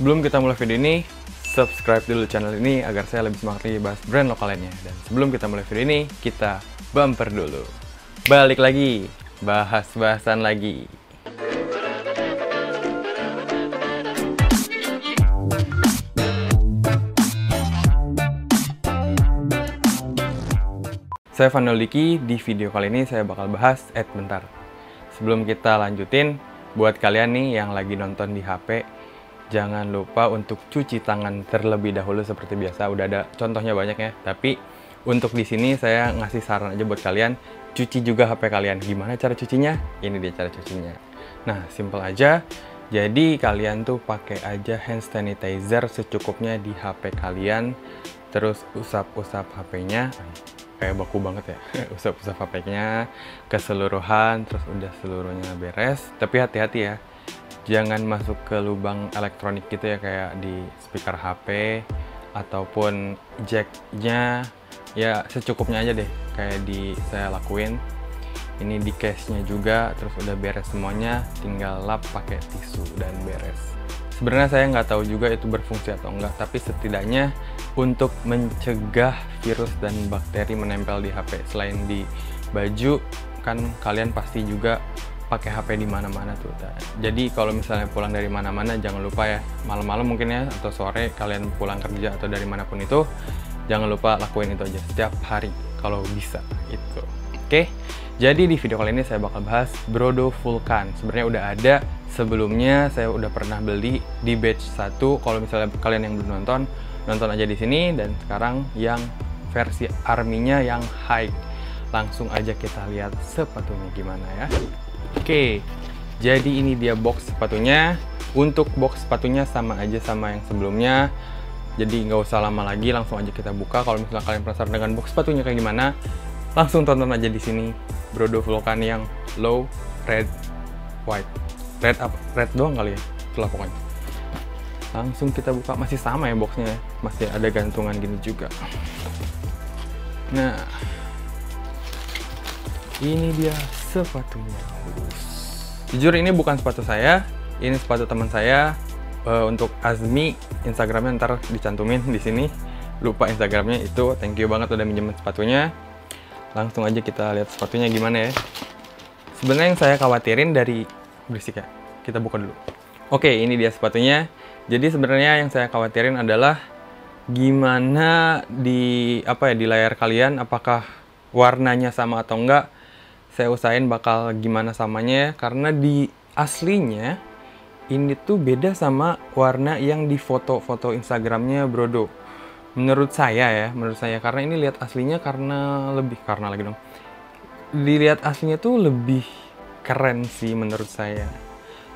Sebelum kita mulai video ini, subscribe dulu channel ini agar saya lebih semangat lagi bahas brand lokal lainnya. Dan sebelum kita mulai video ini, kita bumper dulu. Balik lagi, bahas-bahasan lagi. Saya Vandal Diki, di video kali ini saya bakal bahas ad bentar. Sebelum kita lanjutin, buat kalian nih yang lagi nonton di HP, jangan lupa untuk cuci tangan terlebih dahulu seperti biasa. Udah ada contohnya banyak ya, tapi untuk di sini saya ngasih saran aja buat kalian, cuci juga HP kalian. Gimana cara cucinya? Ini dia cara cucinya. Nah, simple aja. Jadi kalian tuh pakai aja hand sanitizer secukupnya di HP kalian, terus usap-usap HP-nya. Kayak baku banget ya, usap-usap HP-nya keseluruhan, terus udah seluruhnya beres. Tapi hati-hati ya, jangan masuk ke lubang elektronik gitu ya, kayak di speaker HP ataupun jack-nya. Ya secukupnya aja deh, kayak saya lakuin. Ini di case-nya juga, terus udah beres semuanya, tinggal lap pakai tisu dan beres. Sebenarnya saya nggak tahu juga itu berfungsi atau enggak, tapi setidaknya untuk mencegah virus dan bakteri menempel di HP. Selain di baju, kan kalian pasti juga pakai HP di mana-mana tuh. Jadi kalau misalnya pulang dari mana-mana, jangan lupa ya, malam-malam mungkin ya, atau sore kalian pulang kerja atau dari manapun itu, jangan lupa lakuin itu aja setiap hari kalau bisa itu. Oke, jadi di video kali ini saya bakal bahas Brodo Vulcan. Sebenarnya udah ada sebelumnya, saya udah pernah beli di batch 1. Kalau misalnya kalian yang belum nonton aja di sini. Dan sekarang yang versi army-nya yang high. Langsung aja kita lihat sepatunya gimana ya. Oke, jadi ini dia box sepatunya. Untuk box sepatunya sama aja sama yang sebelumnya. Jadi nggak usah lama lagi, langsung aja kita buka. Kalau misalnya kalian penasaran dengan box sepatunya kayak gimana, langsung tonton aja di sini. Brodo Vulcan yang low, red, white. Red apa? Red doang kali ya, itulah pokoknya. Langsung kita buka, masih sama ya boxnya, masih ada gantungan gini juga. Nah, ini dia sepatunya. Jujur ini bukan sepatu saya, ini sepatu teman saya. Untuk Azmi, Instagramnya ntar dicantumin di sini. Lupa Instagramnya itu. Thank you banget udah minjemin sepatunya. Langsung aja kita lihat sepatunya gimana ya. Sebenarnya yang saya khawatirin dari berisik ya. Kita buka dulu. Oke, ini dia sepatunya. Jadi sebenarnya yang saya khawatirin adalah gimana di layar kalian, apakah warnanya sama atau enggak. Saya usahain bakal gimana samanya, karena di aslinya ini tuh beda sama warna yang di foto-foto Instagramnya Brodo. Menurut saya karena ini lihat aslinya karena lagi dong. Dilihat aslinya tuh lebih keren sih menurut saya.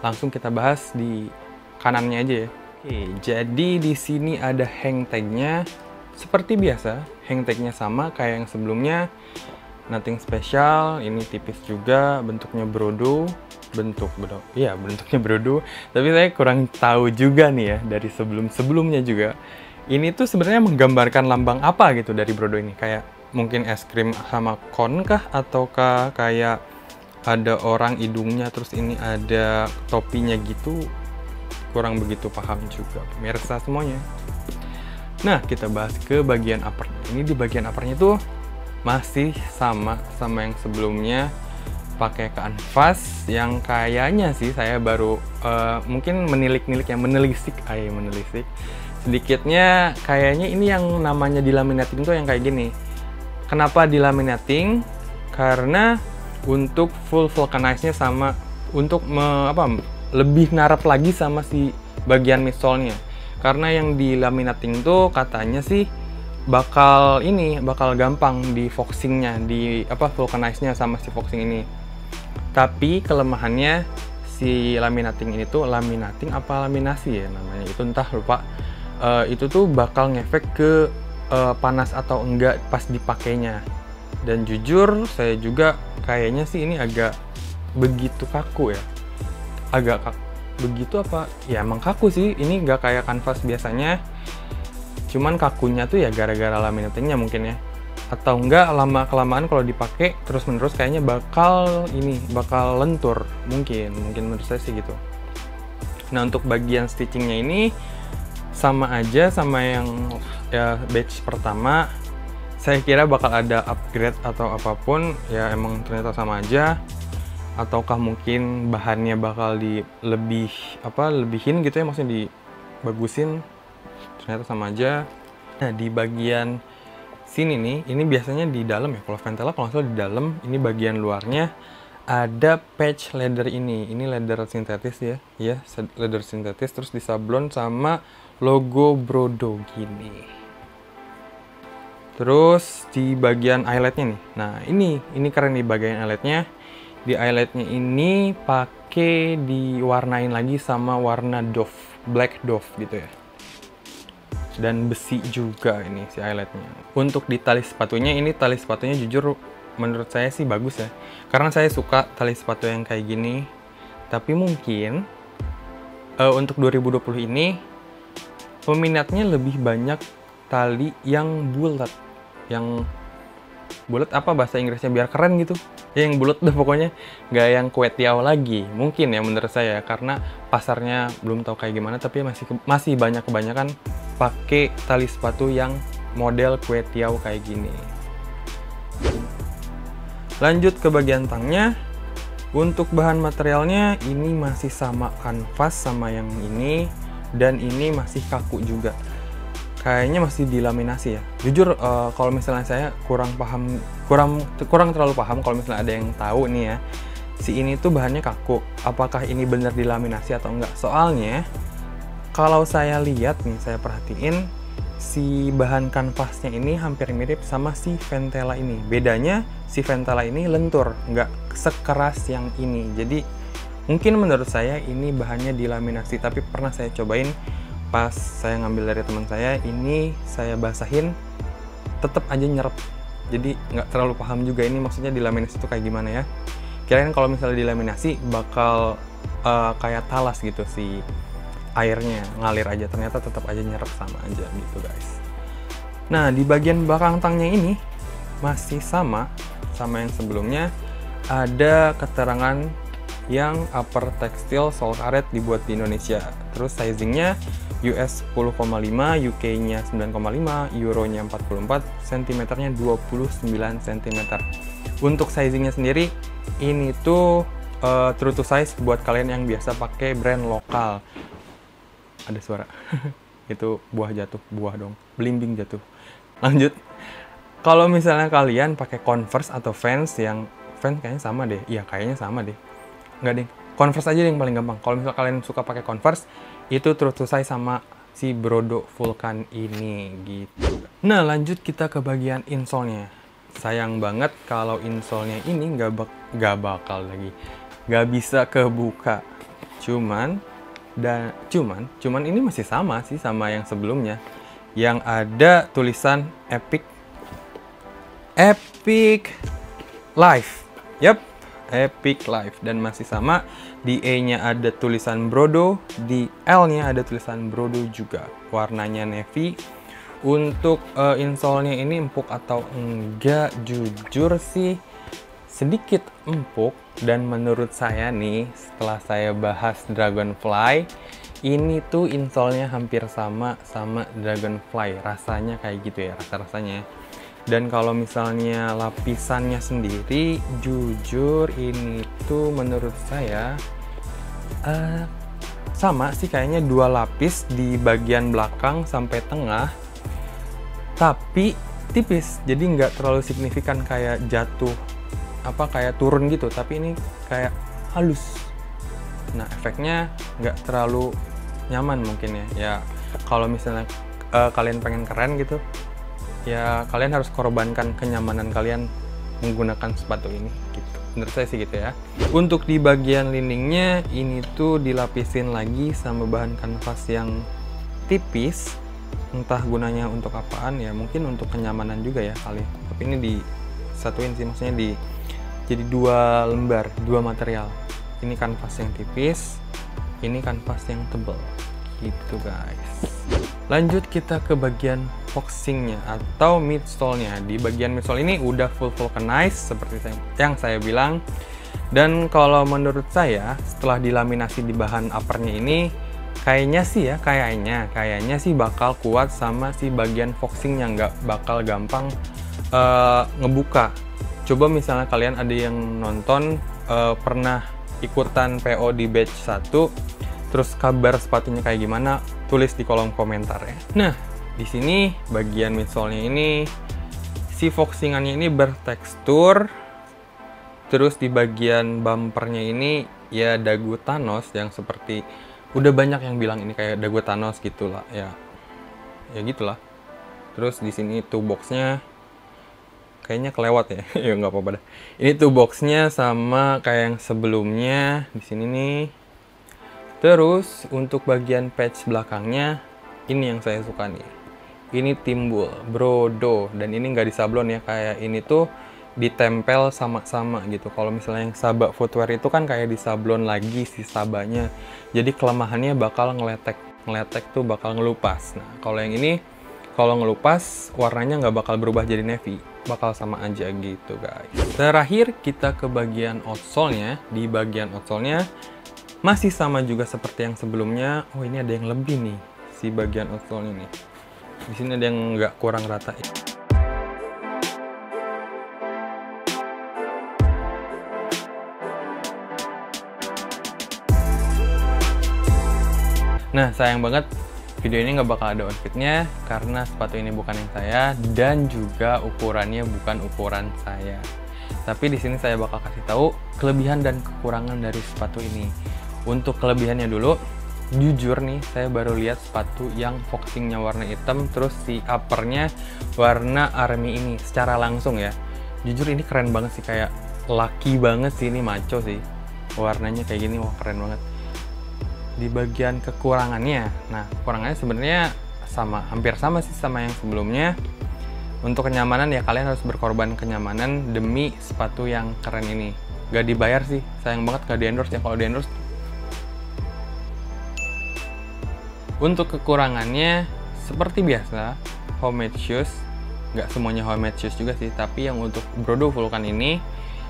Langsung kita bahas di kanannya aja ya. Oke, jadi di sini ada hang tag-nya. Seperti biasa, hang tag-nya sama kayak yang sebelumnya. Nothing special, ini tipis juga, bentuknya Brodo. Bentuknya Brodo. Tapi saya kurang tahu juga nih ya dari sebelumnya juga. Ini tuh sebenarnya menggambarkan lambang apa gitu dari Brodo ini? Kayak mungkin es krim sama kon kah? Ataukah kayak ada orang hidungnya, terus ini ada topinya gitu? Kurang begitu paham juga pemirsa semuanya. Nah, kita bahas ke bagian upper. Ini di bagian uppernya tuh masih sama yang sebelumnya, pakai kanvas yang kayaknya sih saya baru mungkin menelisik sedikitnya. Kayaknya ini yang namanya dilaminating tuh yang kayak gini. Kenapa dilaminating? Karena untuk full vulcanize-nya sama, untuk lebih narap lagi sama si bagian midsole-nya. Karena yang dilaminating tuh katanya sih bakal gampang di foxing-nya, di vulcanize-nya sama si foxing ini. Tapi kelemahannya si laminating ini tuh, laminasi ya namanya, itu entah lupa. Itu tuh bakal ngefek ke panas atau enggak pas dipakainya. Dan jujur saya juga kayaknya sih ini agak begitu kaku ya. Begitu apa? Ya emang kaku sih, ini nggak kayak kanvas biasanya. Cuman kakunya tuh ya gara-gara laminatingnya mungkin ya. Atau enggak lama-kelamaan kalau dipakai terus-menerus kayaknya bakal lentur. Mungkin menurut saya sih gitu. Nah, untuk bagian stitchingnya ini sama aja sama yang ya batch pertama. Saya kira bakal ada upgrade atau apapun, ya emang ternyata sama aja. Ataukah mungkin bahannya bakal lebihin gitu ya, maksudnya dibagusin. Ternyata sama aja. Nah, di bagian sini nih, ini biasanya di dalam ya. Kalau Ventela kalau nggak salah di dalam, ini bagian luarnya ada patch leather ini. Ini leather sintetis ya, leather sintetis, terus disablon sama logo Brodo gini. Terus di bagian eyeletnya nih, nah ini keren di bagian eyeletnya. Di eyeletnya ini pakai diwarnain lagi sama warna Dove, black Dove gitu ya. Dan besi juga ini si eyeletnya. Untuk di tali sepatunya, ini tali sepatunya jujur menurut saya sih bagus ya, karena saya suka tali sepatu yang kayak gini. Tapi mungkin untuk 2020 ini peminatnya lebih banyak tali yang bulat. Yang bulat apa bahasa Inggrisnya biar keren gitu ya, yang bulat deh pokoknya, nggak yang kue tiaw lagi mungkin ya menurut saya, karena pasarnya belum tahu kayak gimana. Tapi masih banyak kebanyakan pakai tali sepatu yang model kue tiaw kayak gini. Lanjut ke bagian tangnya. Untuk bahan materialnya ini masih sama kanvas sama yang ini, dan ini masih kaku juga. Kayaknya masih dilaminasi ya. Jujur kalau misalnya saya kurang terlalu paham kalau misalnya ada yang tahu nih ya. Si ini tuh bahannya kaku. Apakah ini benar dilaminasi atau enggak? Soalnya kalau saya lihat nih, saya perhatiin si bahan kanvasnya ini hampir mirip sama si Ventela ini. Bedanya si Ventela ini lentur, nggak sekeras yang ini. Jadi mungkin menurut saya ini bahannya dilaminasi, tapi pernah saya cobain pas saya ngambil dari teman saya, ini saya basahin tetap aja nyerap. Jadi nggak terlalu paham juga ini maksudnya dilaminasi itu kayak gimana ya. Kirain kalau misalnya dilaminasi bakal kayak talas gitu si airnya ngalir aja, ternyata tetap aja nyerap sama aja gitu guys. Nah, di bagian belakang tangnya ini masih sama yang sebelumnya, ada keterangan yang upper textile sole karet dibuat di Indonesia. Terus sizingnya US 10,5, UK-nya 9,5, Euro-nya 44, cm-nya 29 cm. Untuk sizingnya sendiri ini tuh true to size buat kalian yang biasa pakai brand lokal. Ada suara itu buah jatuh, buah dong, belimbing jatuh. Lanjut, kalau misalnya kalian pakai Converse atau Vans, yang Vans kayaknya sama deh, iya kayaknya sama deh, nggak deh, Converse aja deh yang paling gampang. Kalau misalnya kalian suka pakai Converse, itu true to size sama si Brodo Vulcan ini gitu. Nah, lanjut kita ke bagian insole-nya. Sayang banget kalau insole-nya ini nggak bakal lagi, nggak bisa kebuka. Cuman ini masih sama sih sama yang sebelumnya, yang ada tulisan Epic Life. Yap, Epic Life, dan masih sama. Di E-nya ada tulisan Brodo, di L-nya ada tulisan Brodo juga. Warnanya navy. Untuk insole-nya ini empuk atau enggak, jujur sih sedikit empuk. Dan menurut saya nih, setelah saya bahas Dragonfly, ini tuh insole-nya hampir sama Dragonfly. Rasanya kayak gitu ya, rasa-rasanya. Dan kalau misalnya lapisannya sendiri, jujur ini tuh menurut saya sama sih, kayaknya 2 lapis di bagian belakang sampai tengah, tapi tipis, jadi nggak terlalu signifikan kayak jatuh kayak turun gitu, tapi ini kayak halus. Nah, efeknya nggak terlalu nyaman mungkin ya. Ya kalau misalnya kalian pengen keren gitu, ya kalian harus korbankan kenyamanan kalian menggunakan sepatu ini gitu. Menurut saya sih gitu ya. Untuk di bagian liningnya ini tuh dilapisin lagi sama bahan kanvas yang tipis. Entah gunanya untuk apaan ya, mungkin untuk kenyamanan juga ya kali. Tapi ini disatuin sih, maksudnya jadi 2 lembar, 2 material. Ini kanvas yang tipis, ini kanvas yang tebal gitu guys. Lanjut kita ke bagian boxingnya atau midsole-nya. Di bagian midsole ini udah full vulcanized seperti yang saya bilang. Dan kalau menurut saya setelah dilaminasi di bahan uppernya ini, kayaknya sih bakal kuat sama si bagian foxingnya, nggak bakal gampang ngebuka. Coba misalnya kalian ada yang nonton pernah ikutan PO di batch 1, terus kabar sepatunya kayak gimana, tulis di kolom komentar ya. Nah, di sini bagian midsole-nya ini si foxingannya ini bertekstur, terus di bagian bumpernya ini ya dagu Thanos yang seperti udah banyak yang bilang ini kayak dagu Thanos gitulah ya. Ya gitulah. Terus di sini toe box-nya kayaknya kelewat ya. Ya nggak apa-apa dah. Ini toe box-nya sama kayak yang sebelumnya di sini nih. Terus untuk bagian patch belakangnya ini yang saya suka nih. Ini timbul brodo dan ini nggak disablon ya, kayak ini tuh ditempel sama-sama gitu. Kalau misalnya yang Saba footwear itu kan kayak disablon lagi si Sabanya, jadi kelemahannya bakal ngeletek tuh bakal ngelupas. Nah kalau yang ini kalau ngelupas warnanya nggak bakal berubah jadi navy, bakal sama aja gitu guys. Terakhir kita ke bagian outsole-nya. Di bagian outsole-nya masih sama juga seperti yang sebelumnya. Oh ini ada yang lebih nih si bagian outsole-nya nih. Di sini ada yang nggak kurang rata. Nah, sayang banget video ini nggak bakal ada outfitnya karena sepatu ini bukan yang saya dan juga ukurannya bukan ukuran saya. Tapi di sini saya bakal kasih tahu kelebihan dan kekurangan dari sepatu ini. Untuk kelebihannya dulu, jujur nih, saya baru lihat sepatu yang foxingnya warna hitam, terus si uppernya warna army ini secara langsung ya. Jujur ini keren banget sih, kayak laki banget sih, ini maco sih. Warnanya kayak gini, wah keren banget. Di bagian kekurangannya, nah kekurangannya sebenarnya hampir sama sih sama yang sebelumnya. Untuk kenyamanan ya kalian harus berkorban kenyamanan demi sepatu yang keren ini. Gak dibayar sih, sayang banget gak di endorse ya. Kalau di endorse. Untuk kekurangannya, seperti biasa, homemade shoes. Nggak semuanya homemade shoes juga sih, tapi yang untuk Brodo Vulcan ini,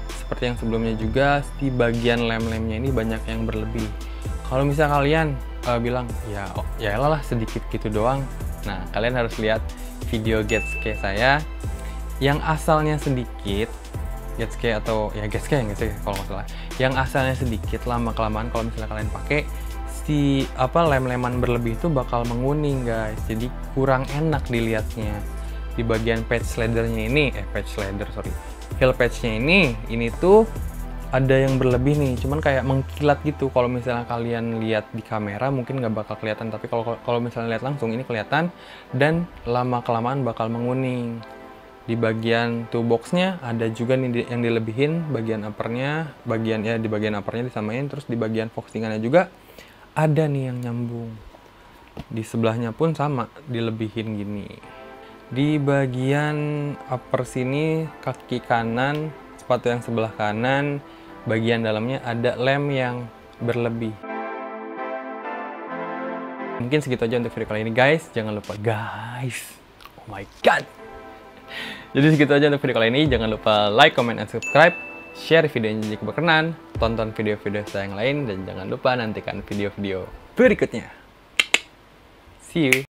seperti yang sebelumnya juga, di bagian lem-lemnya ini banyak yang berlebih. Kalau misalnya kalian bilang, ya elah sedikit gitu doang. Nah, kalian harus lihat video Getske saya, yang asalnya sedikit, Getske atau ya Getske kalau nggak salah, yang asalnya sedikit, lama-kelamaan kalau misalnya kalian pakai, si lem-leman berlebih itu bakal menguning guys, jadi kurang enak dilihatnya. Di bagian patch leathernya ini, heel patchnya ini tuh ada yang berlebih nih, cuman kayak mengkilat gitu. Kalau misalnya kalian lihat di kamera mungkin nggak bakal kelihatan, tapi kalau misalnya lihat langsung ini kelihatan dan lama-kelamaan bakal menguning. Di bagian toe boxnya ada juga nih yang dilebihin, bagian uppernya, di bagian uppernya disamain, terus di bagian foxingannya juga ada nih yang nyambung. Di sebelahnya pun sama, dilebihin gini. Di bagian upper sini, kaki kanan, sepatu yang sebelah kanan, bagian dalamnya ada lem yang berlebih. Mungkin segitu aja untuk video kali ini guys. Jangan lupa guys, oh my god. Jadi segitu aja untuk video kali ini. Jangan lupa like, comment, and subscribe. Share videonya jika berkenan, tonton video-video saya yang lain, dan jangan lupa nantikan video-video berikutnya. See you!